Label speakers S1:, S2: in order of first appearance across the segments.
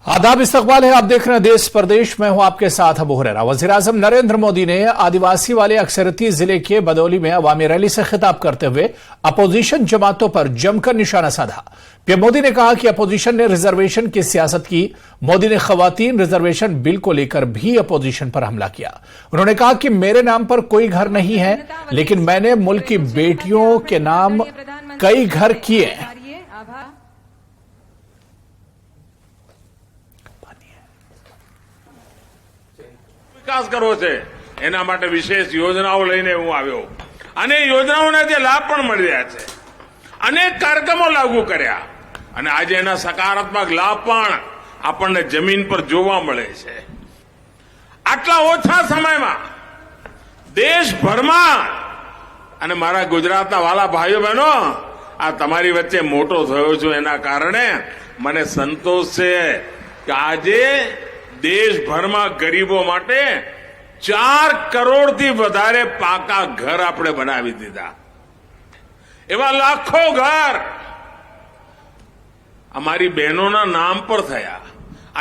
S1: आदाब, इस्तकबाल है। आप देख रहे हैं देश प्रदेश में हूं आपके साथ अबू हुरैरा। वज़ीर-ए-आज़म नरेंद्र मोदी ने आदिवासी वाले अक्सरती जिले के बदौली में अवामी रैली से खिताब करते हुए अपोजिशन जमातों पर जमकर निशाना साधा। पीएम मोदी ने कहा कि अपोजिशन ने रिजर्वेशन की सियासत की। मोदी ने खवातीन रिजर्वेशन बिल को लेकर भी अपोजिशन पर हमला किया। उन्होंने कहा कि मेरे नाम पर कोई घर नहीं है, लेकिन मैंने मुल्क की बेटियों के नाम कई घर किए।
S2: વિકાસ કરવો છે એના માટે વિશેષ યોજનાઓ લઈને હું આવ્યો અને યોજનાઓના જે લાભ પણ મળી રહ્યા છે, અનેક કાર્યક્રમો લાગુ કર્યા અને આજે એના સકારાત્મક લાભ પણ આપણને જમીન પર જોવા મળે છે। આટલા ઓછા સમયમાં દેશભરમાં અને મારા ગુજરાતના વાલા ભાઈઓ બહેનો, આ તમારી વચ્ચે મોટો થયો છું એના કારણે મને સંતોષ છે કે આજે દેશભરમાં ગરીબો માટે 4 કરોડથી વધારે પાકા ઘર આપણે બનાવી દીધા। એવા લાખો ઘર અમારી બહેનોના નામ પર થયા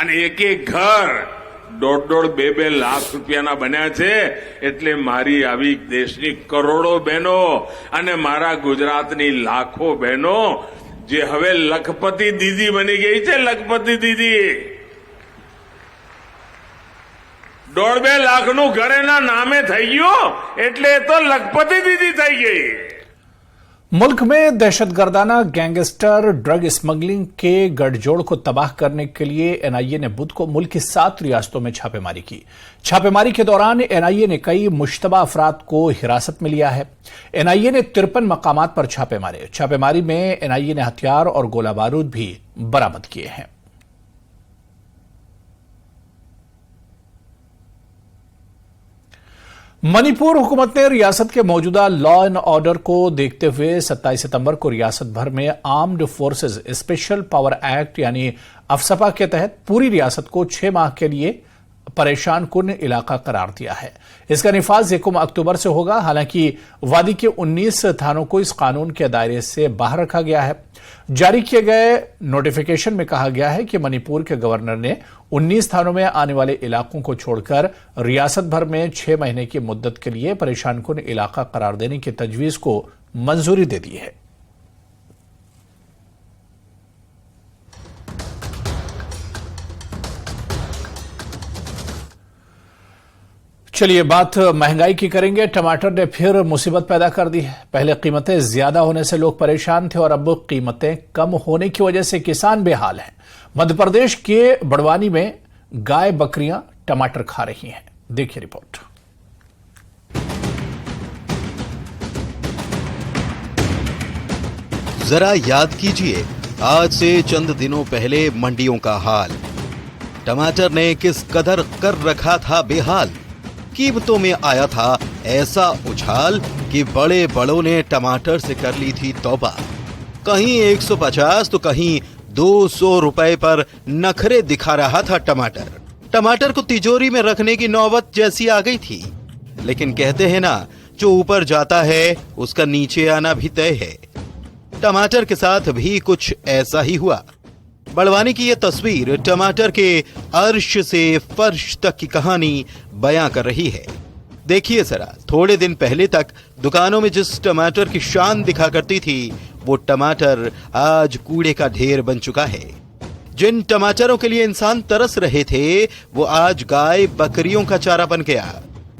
S2: અને એક એક ઘર 1.5-2 લાખ રૂપિયાના બન્યા છે। એટલે મારી આવી દેશની કરોડો બહેનો અને મારા ગુજરાતની લાખો બહેનો જે હવે લખપતિ દીદી બની ગઈ છે, લખપતિ દીદી 1.5-2 લાખનું ઘર એના નામે થઈ ગયું એટલે તો લખપતિ દીદી થઈ गई।
S1: मुल्क में दहशतगर्दाना गैंगस्टर ड्रग स्मगलिंग के गठजोड़ को तबाह करने के लिए एनआईए ने बुध को मुल्क की 7 रियासतों में छापेमारी की। छापेमारी के दौरान एनआईए ने कई मुश्तबा अफराद को हिरासत में लिया है। एनआईए ने 53 मकामात पर छापे मारे। छापेमारी में एनआईए ने हथियार और गोला बारूद भी बरामद किए हैं। मणिपुर हुकूमत ने रियासत के मौजूदा लॉ एंड ऑर्डर को देखते हुए 27 सितंबर को रियासत भर में armed forces special power act यानी अफसपा के तहत पूरी रियासत को 6 माह के लिए परेशान कुन इलाका करार दिया है। इसका निफाज 1 अक्टूबर से होगा। हालांकि वादी के 19 थानों को इस कानून के दायरे से बाहर रखा गया है। जारी किए गए नोटिफिकेशन में कहा गया है कि मणिपुर के गवर्नर ने 19 थानों में आने वाले इलाकों को छोड़कर रियासत भर में 6 महीने की मुद्दत के लिए परेशान कुन इलाका करार देने की तजवीज को मंजूरी दे दी है। चलिए बात महंगाई की करेंगे। टमाटर ने फिर मुसीबत पैदा कर दी है। पहले कीमतें ज्यादा होने से लोग परेशान थे और अब कीमतें कम होने की वजह से किसान बेहाल हैं। मध्य प्रदेश के बड़वानी में गाय बकरियां टमाटर खा रही हैं। देखिए रिपोर्ट।
S3: जरा याद कीजिए आज से चंद दिनों पहले मंडियों का हाल। टमाटर ने किस कदर कर रखा था बेहाल। कीमतों में आया था ऐसा उछाल कि बड़े बड़ों ने टमाटर से कर ली थी तौबा। कहीं 150 तो कहीं 200 रुपए पर नखरे दिखा रहा था टमाटर। टमाटर को तिजोरी में रखने की नौबत जैसी आ गई थी। लेकिन कहते हैं ना, जो ऊपर जाता है उसका नीचे आना भी तय है। टमाटर के साथ भी कुछ ऐसा ही हुआ। बड़वानी की यह तस्वीर टमाटर के अर्श से फर्श तक की कहानी बयां कर रही है। देखिए जरा, थोड़े दिन पहले तक दुकानों में जिस टमाटर की शान दिखा करती थी, वो टमाटर आज कूड़े का ढेर बन चुका है। जिन टमाटरों के लिए इंसान तरस रहे थे, वो आज गाय बकरियों का चारा बन गया।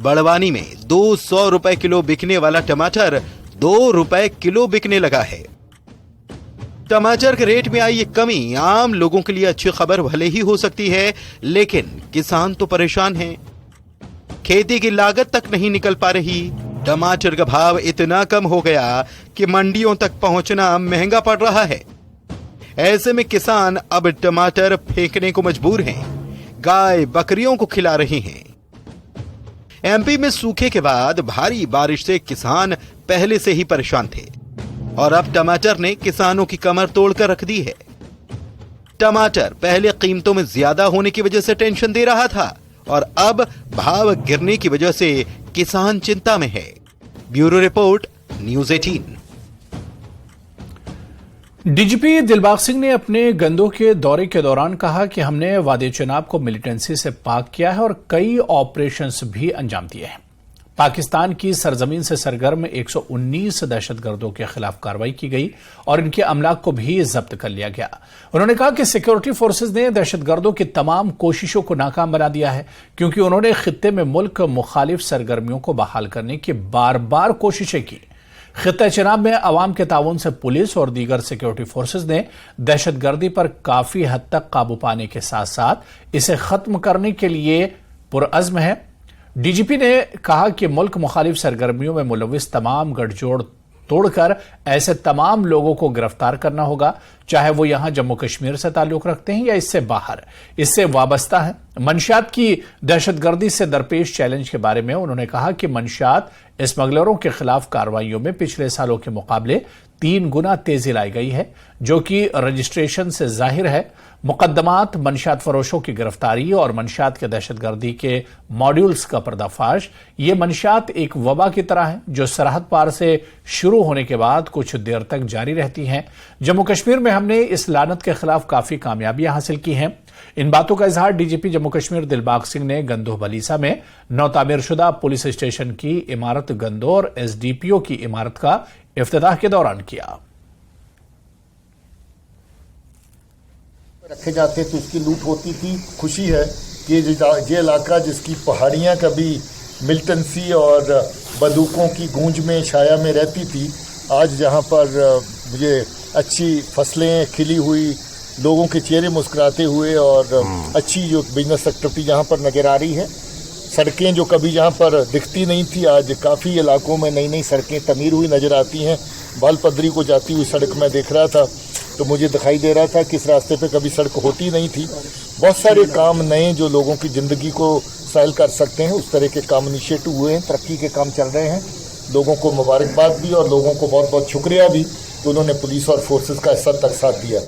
S3: बड़वानी में 200 रुपए किलो बिकने वाला टमाटर 2 रुपए किलो बिकने लगा है। टमाटर के रेट में आई ये कमी आम लोगों के लिए अच्छी खबर भले ही हो सकती है, लेकिन किसान तो परेशान हैं। खेती की लागत तक नहीं निकल पा रही। टमाटर का भाव इतना कम हो गया कि मंडियों तक पहुंचना महंगा पड़ रहा है। ऐसे में किसान अब टमाटर फेंकने को मजबूर हैं। गाय बकरियों को खिला रहे हैं। एमपी में सूखे के बाद भारी बारिश से किसान पहले से ही परेशान थे और अब टमाटर ने किसानों की कमर तोड़कर रख दी है। टमाटर पहले कीमतों में ज्यादा होने की वजह से टेंशन दे रहा था और अब भाव गिरने की वजह से किसान चिंता में है। Bureau report, news 18।
S1: DGP Dilbag Singh ने अपने गंदों के दौरे के दौरान कहा कि हमने वादे चनाब को मिलिटेंसी से पाक किया है और कई ऑपरेशंस भी अंजाम दिए हैं। पाकिस्तान की सरजमीन से सरगर्म 119 दहशतगर्दों के खिलाफ कार्रवाई की गई और इनके अमलाक को भी जब्त कर लिया गया। उन्होंने कहा कि सिक्योरिटी फोर्सेज ने दहशतगर्दों की तमाम कोशिशों को नाकाम बना दिया है, क्योंकि उन्होंने खित्ते में मुल्क मुखालिफ सरगर्मियों को बहाल करने की बार बार कोशिशें की। खित्ता चनाब में अवाम के ताउन से पुलिस और दीगर सिक्योरिटी फोर्सेज ने दहशतगर्दी पर काफी हद तक काबू पाने के साथ साथ इसे खत्म करने के लिए पुरअज़्म है। डीजीपी ने कहा कि मुल्क मुखालिफ सरगर्मियों में मुलविस तमाम गठजोड़ तोड़कर ऐसे तमाम लोगों को गिरफ्तार करना होगा, चाहे वो यहां जम्मू कश्मीर से ताल्लुक रखते हैं या इससे बाहर, इससे वाबस्ता है। मंशियात की दहशतगर्दी से दरपेश चैलेंज के बारे में उन्होंने कहा कि मंशियात स्मगलरों के खिलाफ कार्रवाइयों में पिछले सालों के मुकाबले 3 गुना तेजी लाई गई है, जो कि रजिस्ट्रेशन से जाहिर है। मुकदमात, मंशियात फरोशों की गिरफ्तारी और मंशियात के दहशतगर्दी के मॉड्यूल्स का पर्दाफाश, ये मंशियात एक वबा की तरह है जो सरहद पार से शुरू होने के बाद कुछ देर तक जारी रहती हैं। जम्मू कश्मीर में हमने इस लानत के खिलाफ काफी कामयाबियां हासिल की हैं। इन बातों का इजहार डीजीपी जम्मू कश्मीर दिलबाग सिंह ने गंदोह बलीसा में नौतामीरशुदा पुलिस स्टेशन की इमारत गंदोह और एसडीपीओ की इमारत का इफ्तिताह के दौरान किया।
S4: रखे जाते तो उसकी लूट होती थी। खुशी है कि ये इलाका जिसकी पहाड़ियां कभी मिलिटेंसी और बंदूकों की गूंज में छाया में रहती थी, आज जहां पर मुझे अच्छी फसलें खिली हुई, लोगों के चेहरे मुस्कुराते हुए और अच्छी जो बिजनेस एक्टिविटी जहां पर नजर आ रही है। सड़कें जो कभी जहां पर दिखती नहीं थी, आज काफ़ी इलाकों में नई नई सड़कें तमीर हुई नजर आती हैं। बालपदरी को जाती हुई सड़क मैं देख रहा था तो मुझे दिखाई दे रहा था कि इस रास्ते पे कभी सड़क होती नहीं थी। बहुत सारे काम नए जो लोगों की ज़िंदगी को सहल कर सकते हैं, उस तरह के काम इनिशिएटिव हुए हैं, तरक्की के काम चल रहे हैं। लोगों को मुबारकबाद भी और लोगों को बहुत बहुत शुक्रिया भी कि उन्होंने पुलिस और फोर्सेज का इस हद तक साथ दिया।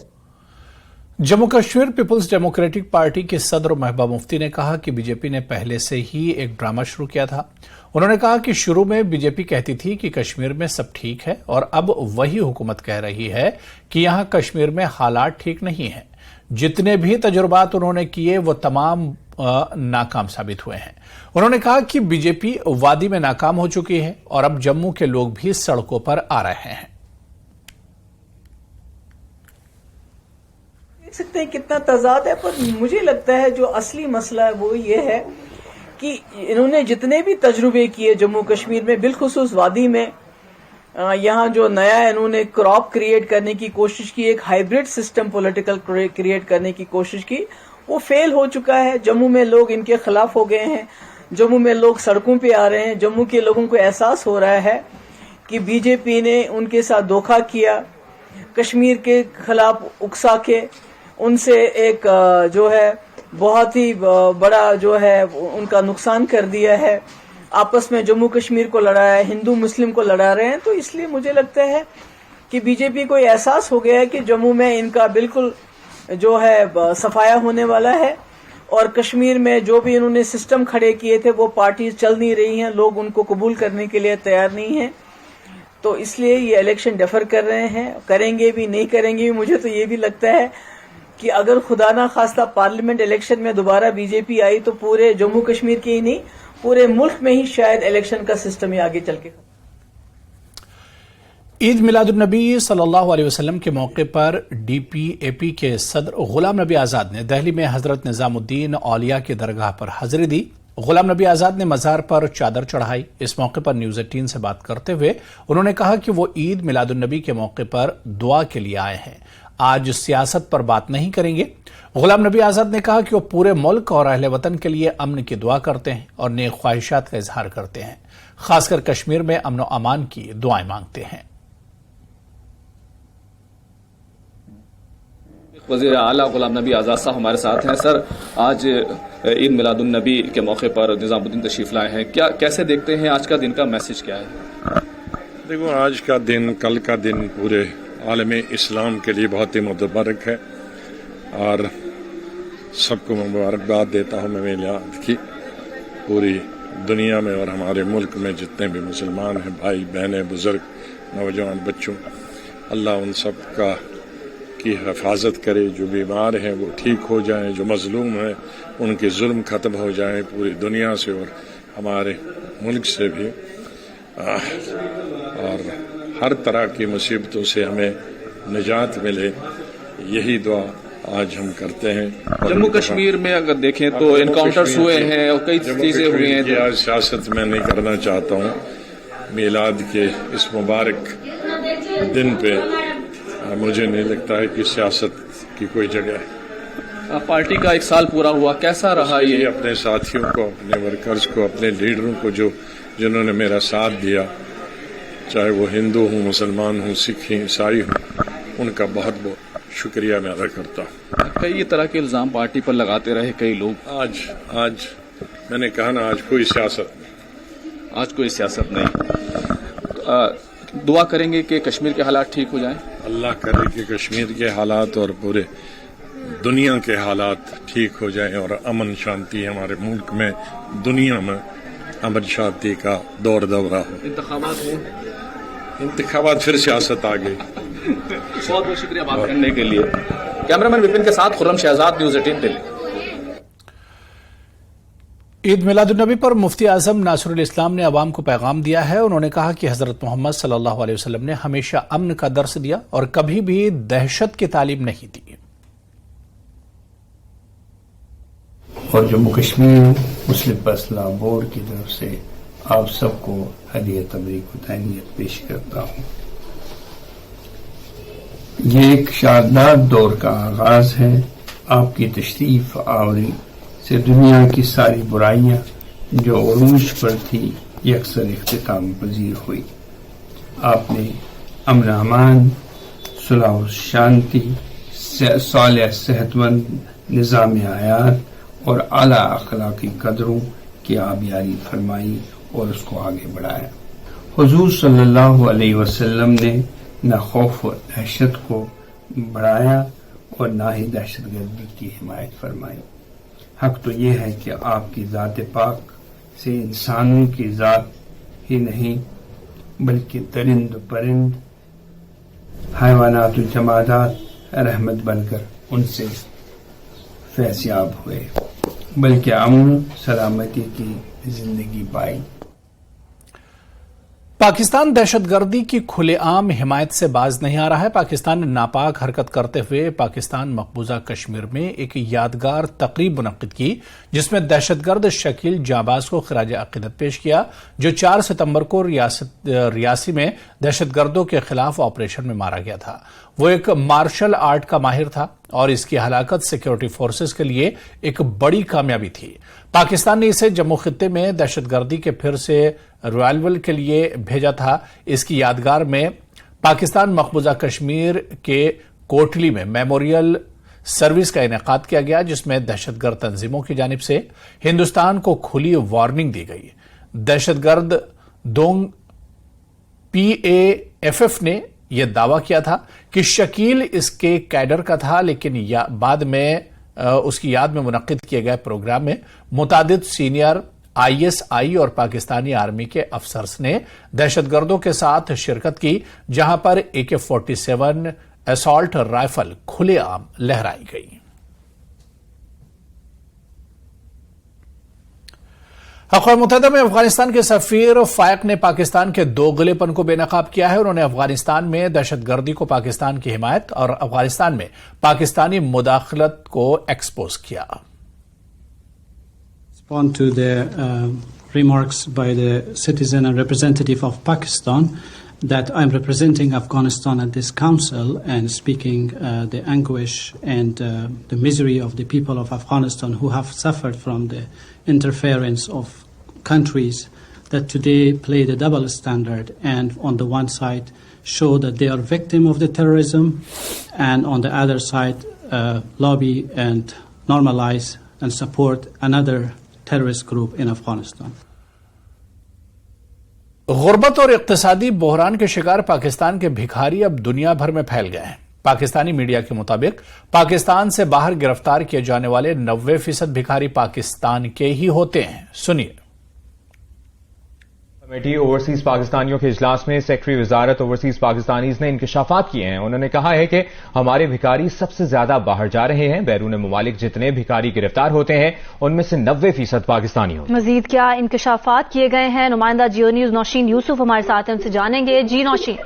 S1: Jammu Kashmir People's Democratic Party के सदर महबूबा मुफ्ती ने कहा कि बीजेपी ने पहले से ही एक ड्रामा शुरू किया था। उन्होंने कहा कि शुरू में बीजेपी कहती थी कि कश्मीर में सब ठीक है और अब वही हुकूमत कह रही है कि यहां कश्मीर में हालात ठीक नहीं हैं। जितने भी तजुर्बात उन्होंने किए वो तमाम नाकाम साबित हुए हैं। उन्होंने कहा कि बीजेपी वादी में नाकाम हो चुकी है और अब जम्मू के लोग भी सड़कों पर आ रहे हैं।
S5: देख सकते हैं कितना तजाद है, पर मुझे लगता है जो असली मसला है वो ये है कि इन्होंने जितने भी तजुर्बे किए जम्मू कश्मीर में, बिलखुसूस वादी में, यहाँ जो नया इन्होंने क्रॉप क्रिएट करने की कोशिश की, एक हाइब्रिड सिस्टम पॉलिटिकल क्रिएट करने की कोशिश की, वो फेल हो चुका है। जम्मू में लोग इनके खिलाफ हो गए हैं, जम्मू में लोग सड़कों पे आ रहे हैं। जम्मू के लोगों को एहसास हो रहा है कि बीजेपी ने उनके साथ धोखा किया, कश्मीर के खिलाफ उकसा के उनसे एक जो है बहुत ही बड़ा जो है उनका नुकसान कर दिया है। आपस में जम्मू कश्मीर को लड़ा है, हिंदू मुस्लिम को लड़ा रहे हैं। तो इसलिए मुझे लगता है कि बीजेपी को एहसास हो गया है कि जम्मू में इनका बिल्कुल जो है सफाया होने वाला है और कश्मीर में जो भी इन्होंने सिस्टम खड़े किए थे वो पार्टी चल नहीं रही हैं, लोग उनको कबूल करने के लिए तैयार नहीं हैं। तो इसलिए ये इलेक्शन डेफर कर रहे हैं, करेंगे भी नहीं करेंगे भी। मुझे तो ये भी लगता है कि अगर खुदा ना खास्ता पार्लियामेंट इलेक्शन में दोबारा बीजेपी आई तो पूरे जम्मू कश्मीर के ही नहीं पूरे मुल्क में ही शायद इलेक्शन का सिस्टम ही आगे चल के।
S1: ईद मिलादुन्नबी सल्लल्लाहु अलैहि वसल्लम के मौके पर डीपीएपी के सदर गुलाम नबी आजाद ने दिल्ली में हजरत निजामुद्दीन औलिया की दरगाह पर हाजिरी दी। गुलाम नबी आजाद ने मजार पर चादर चढ़ाई। इस मौके पर न्यूज 18 से बात करते हुए उन्होंने कहा कि वो ईद मिलादुन्नबी के मौके पर दुआ के लिए आए हैं, आज सियासत पर बात नहीं करेंगे। गुलाम नबी आजाद ने कहा कि वो पूरे मुल्क और अहले वतन के लिए अमन की दुआ करते हैं और नेक ख्वाहिशात का इजहार करते हैं, खासकर कश्मीर में अमन और अमान की दुआएं मांगते हैं।
S6: वज़ीर आला गुलाम नबी आज़ाद साहब हमारे साथ हैं। सर, आज ईद मिलादुन्नबी के मौके पर निजामुद्दीन तशरीफ लाए हैं, क्या कैसे देखते हैं आज का दिन का मैसेज क्या है?
S7: देखो, आज का दिन, कल का दिन पूरे आलमे इस्लाम के लिए बहुत ही मुबारक है और सबको मुबारकबाद देता हूँ। मैं याद की पूरी दुनिया में और हमारे मुल्क में जितने भी मुसलमान हैं, भाई बहनें, बुजुर्ग, नौजवान, बच्चों, अल्लाह उन सब का की हिफाजत करे, जो बीमार हैं वो ठीक हो जाएं, जो मजलूम हैं उनके जुल्म खत्म हो जाएं पूरी दुनिया से और हमारे मुल्क से भी, और हर तरह की मुसीबतों से हमें निजात मिले, यही दुआ आज हम करते हैं।
S6: जम्मू कश्मीर में अगर देखें तो इनकाउंटर्स हुए हैं और कई चीजें हुई हैं।
S7: आज सियासत में नहीं करना चाहता हूँ। मिलाद के इस मुबारक दिन पे मुझे नहीं लगता है कि सियासत की कोई जगह है।
S6: पार्टी का 1 साल पूरा हुआ, कैसा रहा ये?
S7: अपने साथियों को, अपने वर्कर्स को, अपने लीडरों को जिन्होंने मेरा साथ दिया, चाहे वो हिंदू हूँ, मुसलमान हूँ, सिख हूँ, ईसाई हूँ, उनका बहुत बहुत शुक्रिया मैं अदा करता हूँ।
S6: कई तरह के इल्जाम पार्टी पर लगाते रहे कई लोग।
S7: आज मैंने कहा ना, आज कोई सियासत नहीं। दुआ करेंगे कि कश्मीर के हालात ठीक हो जाएं। अल्लाह करे कि कश्मीर के हालात और पूरे दुनिया के हालात ठीक हो जाएं और अमन शांति हमारे मुल्क में, दुनिया में अमन शांति का दौर दौरा हो। इंतखाबात फिर सियासत आ गई।
S6: बहुत बहुत शुक्रिया बात करने के लिए। कैमरामैन विपिन के साथ खुर्रम शहजाद, न्यूज़ 18 दिल्ली।
S1: ईद मिलादुन्नबी पर मुफ्ती आजम नासरुल इस्लाम ने अवाम को पैगाम दिया है। उन्होंने कहा कि हजरत मोहम्मद सल्लल्लाहु अलैहि वसल्लम ने हमेशा अमन का दर्स दिया और कभी भी दहशत की तालीम नहीं दी।
S8: और जम्मू कश्मीर मुस्लिम फैसला बोर्ड की तरफ से आप सबको हदिया तबरीक व तहनीयत पेश करता हूँ। ये एक शानदार दौर का आगाज है। आपकी तशरीफ आवरी से दुनिया की सारी बुराइयां जो उरूज पर थी यकसर इख्तिताम पजीर हुई। आपने अमन अमान, सुलह शांति, सालिह सेहतमंद निज़ाम आयात और आला अखलाकी कदरों की आबियारी फरमाई और उसको आगे बढ़ाया। हुजूर सल्लल्लाहु अलैहि वसल्लम ने न खौफ और दहशत को बढ़ाया और न ही दहशतगर्दी की हिमायत फरमाई। हक तो ये है कि आपकी ज़ात पाक से इंसानों की ज़ात ही नहीं बल्कि दरिंद परिंद, हैवानात जमादात रहमत बनकर उनसे फैज़याब हुए, बल्कि अमन सलामती की जिंदगी पाई।
S1: पाकिस्तान दहशतगर्दी की खुलेआम हिमायत से बाज नहीं आ रहा है। पाकिस्तान ने नापाक हरकत करते हुए पाकिस्तान मकबूजा कश्मीर में एक यादगार तकरीब मुनक्किद की, जिसमें दहशतगर्द शकील जाबाज को खिराज अकीदत पेश किया, जो 4 सितंबर को रियासी में दहशतगर्दों के खिलाफ ऑपरेशन में मारा गया था। वो एक मार्शल आर्ट का माहिर था और इसकी हलाकत सिक्योरिटी फोर्सेस के लिए एक बड़ी कामयाबी थी। पाकिस्तान ने इसे जम्मू खित्ते में दहशतगर्दी के फिर से रिवाइवल के लिए भेजा था। इसकी यादगार में पाकिस्तान मकबूजा कश्मीर के कोटली में मेमोरियल सर्विस का इनेकाद किया गया, जिसमें दहशतगर्द तंजीमों की जानिब से हिंदुस्तान को खुली वार्निंग दी गई। दहशतगर्द दोंग PAFF ने यह दावा किया था कि शकील इसके कैडर का था, लेकिन बाद में उसकी याद में मुनक्किद किए गए प्रोग्राम में मुतादिद सीनियर ISI और पाकिस्तानी आर्मी के अफसर्स ने दहशतगर्दों के साथ शिरकत की, जहां पर AK-47 असॉल्ट राइफल खुलेआम लहराई गई। अक़वाम मुत्तहिदा में अफगानिस्तान के सफीर फायक ने पाकिस्तान के दोगलेपन को बेनकाब किया है। उन्होंने अफगानिस्तान में दहशतगर्दी को पाकिस्तान की हिमायत और अफगानिस्तान में पाकिस्तानी मुदाखलत को एक्सपोज किया।
S9: Respond to the remarks by the citizen and representative of Pakistan that I'm representing Afghanistan at this council and speaking the anguish and the misery of the people of Afghanistan who have suffered from the interference of countries that today play the double standard and on the one side show that they are victim of the terrorism and on the other side lobby and normalize and support another terrorist group in Afghanistan.
S1: गुर्बत और इक्तिसादी बहरान के शिकार पाकिस्तान के भिखारी अब दुनिया भर में फैल गए हैं। पाकिस्तानी मीडिया के मुताबिक पाकिस्तान से बाहर गिरफ्तार किए जाने वाले 90% भिखारी पाकिस्तान के ही होते हैं। सुनिए।
S10: कमेटी ओवरसीज पाकिस्तानियों के इजलास में सेक्रेटरी वजारत ओवरसीज पाकिस्तानीज ने इंकशाफात किए हैं। उन्होंने कहा है कि हमारे भिखारी सबसे ज्यादा बाहर जा रहे हैं। बैरून मुमालिक जितने भिखारी गिरफ्तार होते हैं उनमें से 90% पाकिस्तानी होते हैं।
S11: मजीद क्या इंकशाफात किए गए हैं, नुमाइंदा जियो न्यूज नौशीन यूसुफ हमारे साथ हैं, उनसे जानेंगे। जी नौशीन।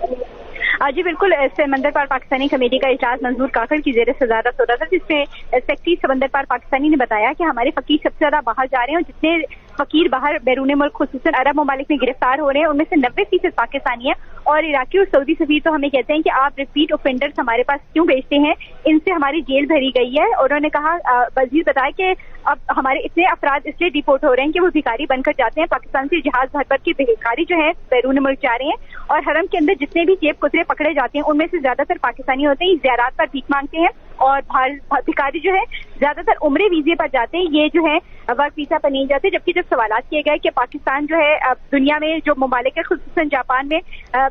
S12: जी बिल्कुल, समंदर पार पाकिस्तानी कमेटी का इजलास मंजूर काकड़ की जेर सदारत हो रहा था, जिसमें सेक्रेटरी समंदर पार पाकिस्तानी ने बताया कि हमारे फकीर सबसे ज्यादा बाहर जा रहे हैं और जितने फकीर बाहर बैरून मुल्क खुसूसन अरब ममालिक में गिरफ्तार हो रहे हैं उनमें से 90% पाकिस्तानी है। और इराकी और सऊदी सफीर तो हमें कहते हैं कि आप रिपीट ऑफेंडर्स हमारे पास क्यों भेजते हैं, इनसे हमारी जेल भरी गई है। और उन्होंने कहा, वजीर बताया कि अब हमारे इतने अफराद इसलिए डिपोर्ट हो रहे हैं कि वो भिखारी बनकर जाते हैं, पाकिस्तान से जहाज भर भर के भिखारी जो है बैरून मुल्क जा रहे हैं। और हरम के अंदर जितने भी जेब कुतरे पकड़े जाते हैं उनमें से ज्यादातर पाकिस्तानी होते हैं, ज़ियारात पर भीख मांगते हैं और भिखारी जो है ज्यादातर उम्रे वीजे पर जाते हैं, ये जो है वर्क वीजा पर नहीं जाते। जबकि जब सवाल किए गए कि पाकिस्तान जो है दुनिया में जो ममालिक है, खुसूसन जापान में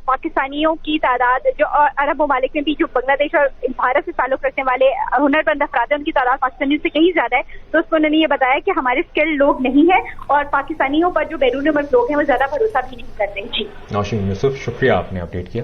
S12: पाकिस्तानियों की तादाद जो अरब ममालिक में भी जो बांग्लादेश और भारत से ताल्लुक रखने वाले हुनरमंद अफराद है उनकी तादाद पाकिस्तानियों से कहीं ज्यादा है, तो उसको उन्होंने ये बताया कि हमारे स्किल्ड लोग नहीं है और पाकिस्तानियों पर जो बैरून मुल्क लोग हैं वो ज्यादा भरोसा भी नहीं करते। जी
S10: नौशीन यूसुफ, शुक्रिया आपने अपडेट किया।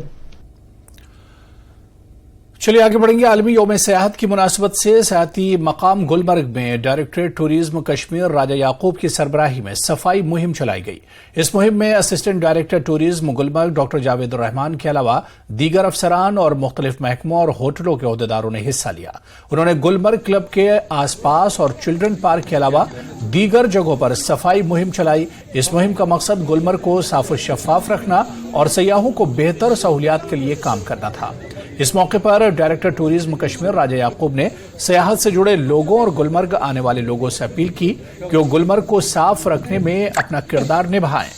S1: चलिए आगे बढ़ेंगे। आलमी यौम सियाहत की मुनासबत से सियाहती मकाम गुलमर्ग में डायरेक्टरेट टूरिज्म कश्मीर राजा याकूब की सरबराही में सफाई मुहिम चलाई गई। इस मुहिम में assistant director tourism Gulmarg doctor Javed Rahman के अलावा दीगर अफसरान और मुख्तलिफ महकमों और होटलों के ओहदेदारों ने हिस्सा लिया। उन्होंने गुलमर्ग क्लब के आसपास और चिल्ड्रन पार्क के अलावा दीगर जगहों पर सफाई मुहिम चलाई। इस मुहिम का मकसद गुलमर्ग को साफ और शफाफ रखना और सयाहों को बेहतर सहूलियात के लिए काम करना था। इस मौके पर डायरेक्टर टूरिज्म कश्मीर राजा याकूब ने सियाहत से जुड़े लोगों और गुलमर्ग आने वाले लोगों से अपील की कि वो गुलमर्ग को साफ रखने में अपना किरदार निभाएं।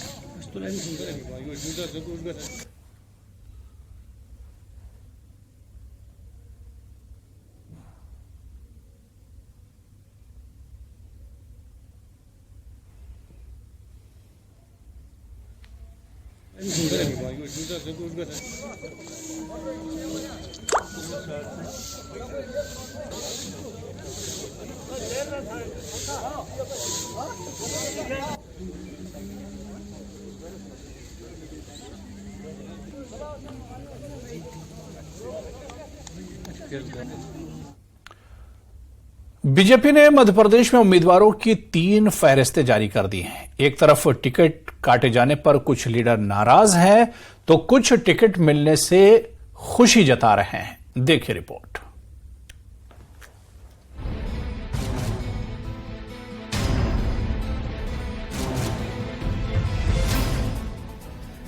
S1: बीजेपी ने मध्य प्रदेश में उम्मीदवारों की 3 फहरिस्तें जारी कर दी हैं। एक तरफ टिकट काटे जाने पर कुछ लीडर नाराज हैं तो कुछ टिकट मिलने से खुशी जता रहे हैं। देखिए रिपोर्ट।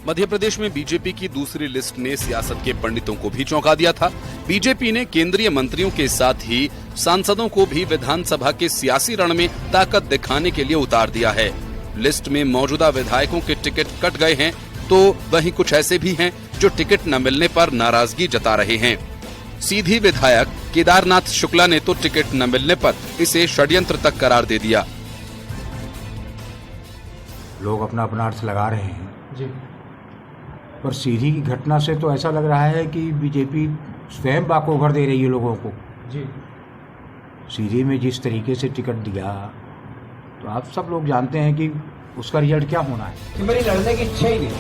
S13: मध्य प्रदेश में बीजेपी की दूसरी लिस्ट ने सियासत के पंडितों को भी चौंका दिया था। बीजेपी ने केंद्रीय मंत्रियों के साथ ही सांसदों को भी विधानसभा के सियासी रण में ताकत दिखाने के लिए उतार दिया है। लिस्ट में मौजूदा विधायकों के टिकट कट गए हैं तो वहीं कुछ ऐसे भी हैं जो टिकट न मिलने पर नाराजगी जता रहे हैं। सीधी विधायक केदारनाथ शुक्ला ने तो टिकट न मिलने पर इसे षड्यंत्र तक करार दे दिया।
S14: लोग अपना अपना अर्थ लगा रहे हैं जी, पर सीधी की घटना से तो ऐसा लग रहा है कि बीजेपी स्वयं बाकोघर दे रही है लोगों को जी। सीधी में जिस तरीके से टिकट दिया तो आप सब लोग जानते हैं कि उसका रिजल्ट क्या होना है।
S15: मेरी लड़ने की इच्छा ही नहीं।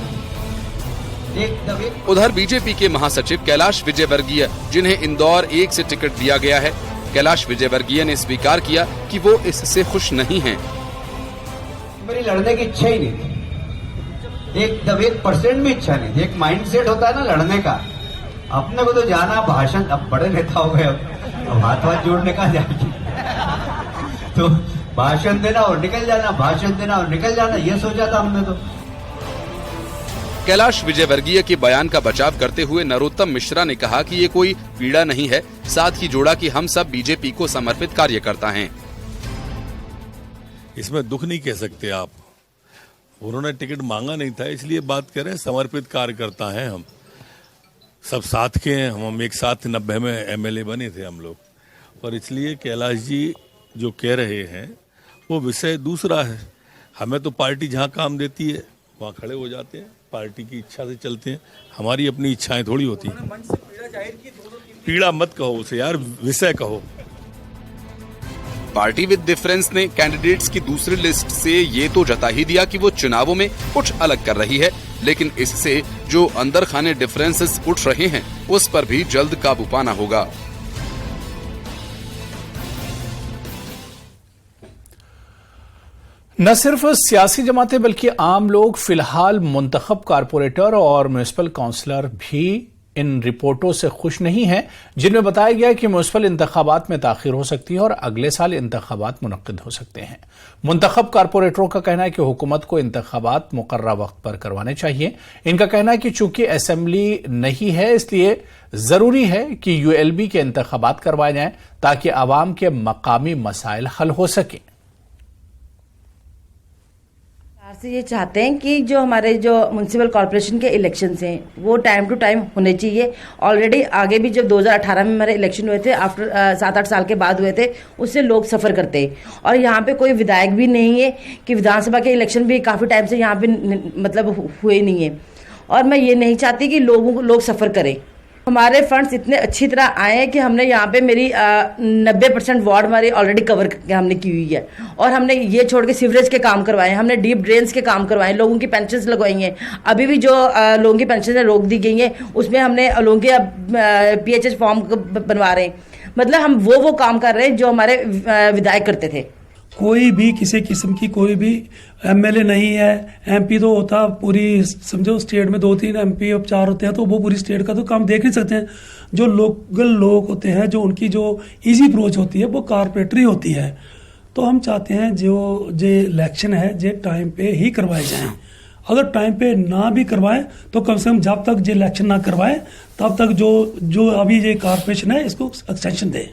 S13: उधर बीजेपी के महासचिव कैलाश विजयवर्गीय, जिन्हें इंदौर 1 से टिकट दिया गया है, कैलाश विजयवर्गीय ने स्वीकार किया कि वो इससे खुश नहीं हैं।
S15: मेरी लड़ने की इच्छा ही नहीं, 1% भी इच्छा नहीं। एक माइंडसेट होता है ना लड़ने का, अपने को तो जाना भाषण, अब बड़े नेता हो गए, अब हाथ जोड़ने का जाएगी तो भाषण देना और निकल जाना, भाषण देना और निकल जाना, ये सोचा था हमने तो।
S13: कैलाश विजयवर्गीय के बयान का बचाव करते हुए नरोत्तम मिश्रा ने कहा कि ये कोई पीड़ा नहीं है, साथ ही जोड़ा कि हम सब बीजेपी को समर्पित कार्यकर्ता हैं।
S7: इसमें दुख नहीं कह सकते आप, उन्होंने टिकट मांगा नहीं था इसलिए बात कर रहे हैं। समर्पित कार्यकर्ता हैं हम, सब साथ के हैं। हम एक साथ 90 में एमएलए बने थे हम लोग, और इसलिए कैलाश जी जो कह रहे हैं वो विषय दूसरा है। हमें तो पार्टी जहाँ काम देती है वहाँ खड़े हो जाते हैं, पार्टी की इच्छा से चलते हैं। हमारी अपनी इच्छाएं थोड़ी होती हैं। पीड़ा मत कहो उसे यार, विषय कहो।
S13: पार्टी विद डिफरेंस ने कैंडिडेट्स की दूसरी लिस्ट से ये तो जता ही दिया कि वो चुनावों में कुछ अलग कर रही है, लेकिन इससे जो अंदर खाने डिफरेंसेस उठ रहे हैं उस पर भी जल्द काबू पाना होगा।
S1: न सिर्फ सियासी जमातें बल्कि आम लोग फिलहाल मुंतखब कारपोरेटर और म्युनिसिपल काउंसलर भी इन रिपोर्टों से खुश नहीं हैं, जिनमें बताया गया है कि म्युनिसिपल इंतखाबात में ताखीर हो सकती है और अगले साल इंतखाबात मुनक्किद हो सकते हैं। मुंतखब कारपोरेटरों का कहना है कि हुकूमत को इंतखाबात मुकर्रर वक्त पर करवाने चाहिए। इनका कहना है कि चूंकि असेंबली नहीं है, इसलिए जरूरी है कि यूएलबी के इंतखाबात करवाए जाएं ताकि आवाम के मकामी मसाइल हल हो सकें।
S16: से ये चाहते हैं कि जो हमारे जो म्युनिसिपल कॉर्पोरेशन के इलेक्शंस हैं वो टाइम टू टाइम होने चाहिए। ऑलरेडी आगे भी जब 2018 में हमारे इलेक्शन हुए थे, आफ्टर 7-8 साल के बाद हुए थे, उससे लोग सफ़र करते हैं। और यहाँ पे कोई विधायक भी नहीं है कि विधानसभा के इलेक्शन भी काफ़ी टाइम से यहाँ पे मतलब हुए नहीं है। और मैं ये नहीं चाहती कि लोग सफ़र करें। हमारे फंड्स इतने अच्छी तरह आए हैं कि हमने यहाँ पे मेरी 90% वार्ड हमारी ऑलरेडी कवर हमने की हुई है। और हमने ये छोड़ के सीवरेज के काम करवाए, हमने डीप ड्रेन्स के काम करवाए, लोगों की पेंशन्स लगवाई हैं। अभी भी जो लोगों की पेंशन रोक दी गई हैं उसमें हमने लोगों के PHS फॉर्म बनवा रहे हैं। मतलब हम वो काम कर रहे हैं जो हमारे विधायक करते थे।
S17: कोई भी किसी किस्म की कोई भी MLA नहीं है। MP तो होता पूरी, समझो स्टेट में 2-3 MP अब 4 होते हैं तो वो पूरी स्टेट का तो काम देख नहीं सकते हैं। जो लोकल लोग होते हैं, जो उनकी जो इजी अप्रोच होती है वो कारपोरेटरी होती है। तो हम चाहते हैं जो इलेक्शन है जो टाइम पे ही करवाए जाएं। अगर टाइम पे ना भी करवाएं तो कम से कम जब तक जो इलेक्शन ना करवाएं तब तक जो अभी ये कारपोरेशन है इसको एक्सटेंशन दें।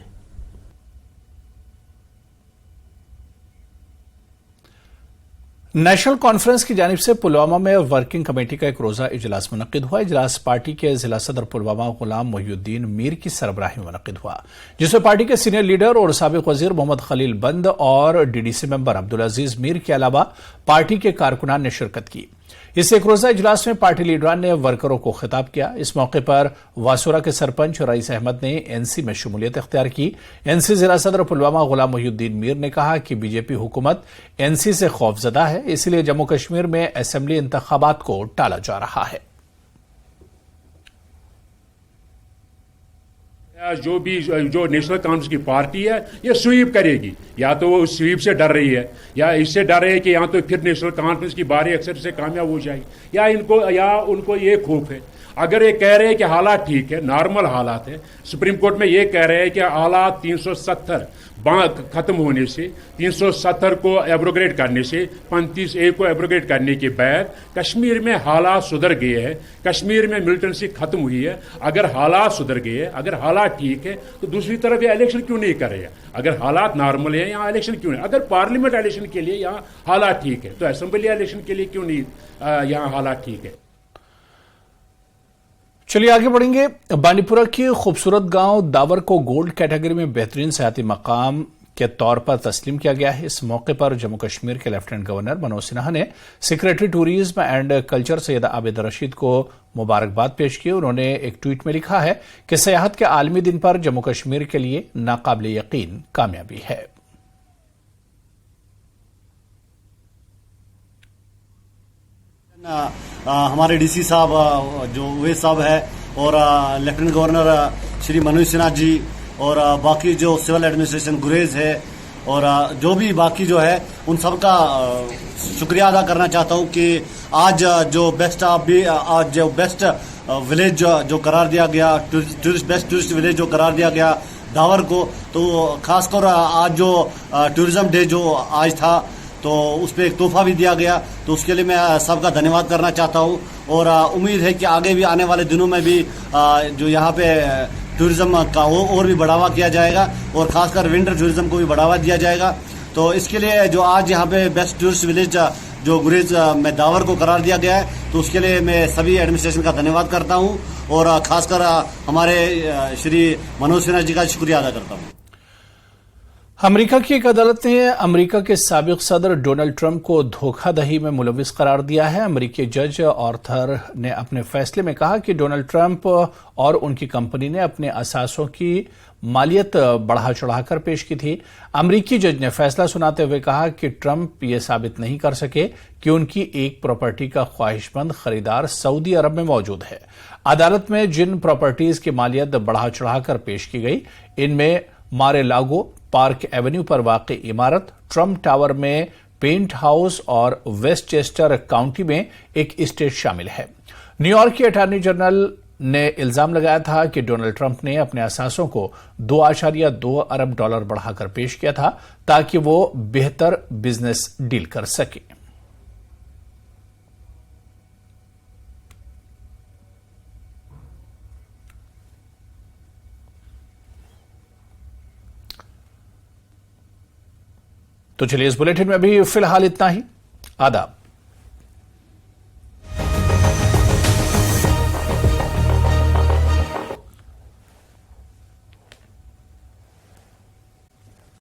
S1: नेशनल कॉन्फ्रेंस की जानिब से पुलवामा में वर्किंग कमेटी का एक रोजा इजलास मुनक्किद हुआ। इजलास पार्टी के जिला सदर पुलवामा गुलाम मोहिउद्दीन मीर की सरबराही में मुनक्किद हुआ, जिसमें पार्टी के सीनियर लीडर और साबिक वजीर मोहम्मद खलील बंद और DDC मेंबर अब्दुल अजीज मीर के अलावा पार्टी के कारकुनान ने शिरकत की। इस एक रोजा इजलास में पार्टी लीडरान ने वर्करों को खिताब किया। इस मौके पर वासुरा के सरपंच रईस अहमद ने NC में शमूलियत इख्तियार की। NC जिला सदर पुलवामा गुलाम मोहिउद्दीन मीर ने कहा कि बीजेपी हुकूमत NC से खौफजदा है, इसलिए जम्मू कश्मीर में असेंबली इंतखाबात को टाला जा रहा है।
S18: जो नेशनल कांग्रेस की पार्टी है ये स्वीप करेगी, या तो वो स्वीप से डर रही है या इससे डर रही है कि या तो फिर नेशनल कांफ्रेंस की बारी अक्सर से कामयाब हो जाएगी, या उनको ये खौफ है। अगर ये कह रहे हैं कि हालात ठीक है, नॉर्मल हालात है, सुप्रीम कोर्ट में ये कह रहे हैं कि हालात 370 खत्म होने से, 370 को एब्रोगेट करने से, 35A को एब्रोगेट करने के बाद कश्मीर में हालात सुधर गए हैं, कश्मीर में मिलिटेंसी खत्म हुई है। अगर हालात सुधर गए हैं, अगर हालात ठीक है तो दूसरी तरफ ये इलेक्शन क्यों नहीं कर रहे हैं? अगर हालात नॉर्मल है यहाँ इलेक्शन क्यों नहीं? अगर पार्लियामेंट इलेक्शन के लिए यहाँ हालात ठीक है तो असेंबली इलेक्शन के लिए क्यों नहीं यहाँ हालात ठीक है?
S1: चलिए आगे बढ़ेंगे। बांडीपुरा की खूबसूरत गांव दावर को गोल्ड कैटेगरी में बेहतरीन सयाती मकाम के तौर पर तस्लीम किया गया है। इस मौके पर जम्मू कश्मीर के लेफ्टिनेंट गवर्नर मनोज सिन्हा ने secretary tourism and culture Syed Abid Rashid को मुबारकबाद पेश की। उन्होंने एक ट्वीट में लिखा है कि सयाहत के आलमी दिन पर जम्मू कश्मीर के लिए नाकाबिले यकीन कामयाबी है।
S19: हमारे DC साहब जो उवैस साहब है और लेफ्टिनेंट गवर्नर श्री मनोज सिन्हा जी और बाकी जो सिविल एडमिनिस्ट्रेशन गुरेज है और जो भी बाकी जो है उन सब का शुक्रिया अदा करना चाहता हूँ कि आज जो बेस्ट विलेज जो करार दिया गया, बेस्ट टूरिस्ट विलेज जो करार दिया गया दावर को, तो खासकर आज जो टूरिज्म डे जो आज था तो उस पर एक तोहफा भी दिया गया, तो उसके लिए मैं सबका धन्यवाद करना चाहता हूँ। और उम्मीद है कि आगे भी आने वाले दिनों में भी जो यहाँ पे टूरिज्म का और भी बढ़ावा किया जाएगा और खासकर विंटर टूरिज्म को भी बढ़ावा दिया जाएगा। तो इसके लिए जो आज यहाँ पे बेस्ट टूरिस्ट विलेज जो गुरेज में दावर को करार दिया गया है, तो उसके लिए मैं सभी एडमिनिस्ट्रेशन का धन्यवाद करता हूँ और खासकर हमारे श्री मनोज सिन्हा जी का शुक्रिया अदा करता हूँ।
S1: अमेरिका की एक अदालत ने अमेरिका के साबिक सदर डोनाल्ड ट्रंप को धोखाधड़ी में मुलविस करार दिया है। अमेरिकी जज आर्थर ने अपने फैसले में कहा कि डोनाल्ड ट्रंप और उनकी कंपनी ने अपने असासों की मालियत बढ़ा चढ़ाकर पेश की थी। अमरीकी जज ने फैसला सुनाते हुए कहा कि ट्रंप ये साबित नहीं कर सके कि उनकी एक प्रॉपर्टी का ख्वाहिशमंद खरीदार सऊदी अरब में मौजूद है। अदालत में जिन प्रॉपर्टीज की मालियत बढ़ा चढ़ाकर पेश की गई, इनमें मारे-लागो पार्क एवेन्यू पर वाक़ इमारत, ट्रंप टावर में पेंट हाउस और वेस्टचेस्टर काउंटी में एक एस्टेट शामिल है। न्यूयॉर्क के अटॉर्नी जनरल ने इल्जाम लगाया था कि डोनाल्ड ट्रंप ने अपने असासों को $2.2 अरब बढ़ाकर पेश किया था ताकि वो बेहतर बिजनेस डील कर सके। तो चलिए, इस बुलेटिन में भी फिलहाल इतना ही। आदाब।